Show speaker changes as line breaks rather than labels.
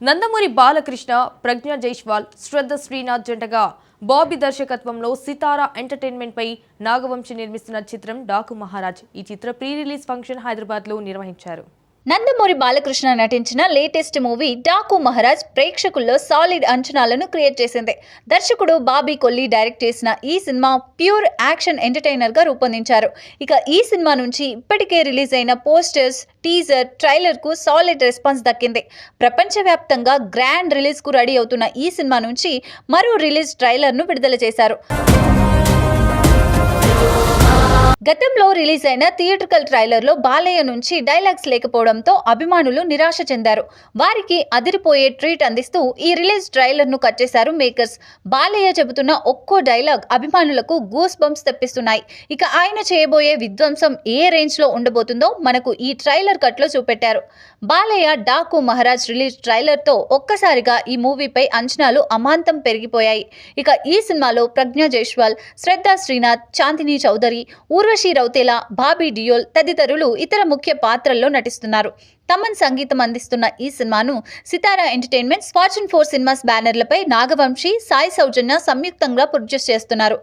నందమూరి బాలకృష్ణ, ప్రజ్ఞ జైస్వాల్, శ్రద్ధ శ్రీనాథ్ జంటగా బాబీ దర్శకత్వంలో సితారా ఎంటర్టైన్మెంట్ పై నాగవంశి నిర్మిస్తున్న చిత్రం డాకు మహారాజ్. ఈ చిత్ర ప్రీ రిలీజ్ ఫంక్షన్ హైదరాబాద్ లో నిర్వహించారు.
నందమూరి బాలకృష్ణ నటించిన లేటెస్ట్ మూవీ డాకు మహారాజ్ ప్రేక్షకుల్లో సాలిడ్ అంచనాలను క్రియేట్ చేసింది. దర్శకుడు బాబీ కొల్లి డైరెక్ట్ చేసిన ఈ సినిమా ప్యూర్ యాక్షన్ ఎంటర్టైనర్ గా రూపొందించారు. ఇక ఈ సినిమా నుంచి ఇప్పటికే రిలీజ్ అయిన పోస్టర్స్, టీజర్, ట్రైలర్ కు సాలిడ్ రెస్పాన్స్ దక్కింది. ప్రపంచవ్యాప్తంగా గ్రాండ్ రిలీజ్ కు రెడీ అవుతున్న ఈ సినిమా నుంచి మరో రిలీజ్ ట్రైలర్ ను విడుదల చేశారు. గతంలో రిలీజ్ అయిన థియేట్రికల్ ట్రైలర్లో బాలయ్య నుంచి డైలాగ్స్ లేకపోవడంతో అభిమానులు నిరాశ చెందారు. వారికి అదిరిపోయే ట్రీట్ అందిస్తూ ఈ రిలీజ్ ట్రైలర్ను కట్ చేశారు మేకర్స్. బాలయ్య చెబుతున్న ఒక్కో డైలాగ్ అభిమానులకు గూస్ బంప్స్ తెప్పిస్తున్నాయి. ఇక ఆయన చేయబోయే విధ్వంసం ఏ రేంజ్లో ఉండబోతుందో మనకు ఈ ట్రైలర్ కట్లో చూపెట్టారు. బాలయ్య డాకు మహారాజ్ రిలీజ్ ట్రైలర్తో ఒక్కసారిగా ఈ మూవీపై అంచనాలు అమాంతం పెరిగిపోయాయి. ఇక ఈ సినిమాలో ప్రజ్ఞ జైస్వాల్, శ్రద్ధ శ్రీనాథ్, చాందిని చౌదరి, ఊర్వశి రౌతేలా, బాబీ డియోల్ తదితరులు ఇతర ముఖ్య పాత్రల్లో నటిస్తున్నారు. తమన్ సంగీతం అందిస్తున్న ఈ సినిమాను సితారా ఎంటర్టైన్మెంట్స్, ఫార్చ్యూన్ 4 సినిమాస్ బ్యానర్లపై నాగవంశి, సాయి సౌజన్య సంయుక్తంగా ప్రొడ్యూస్ చేస్తున్నారు.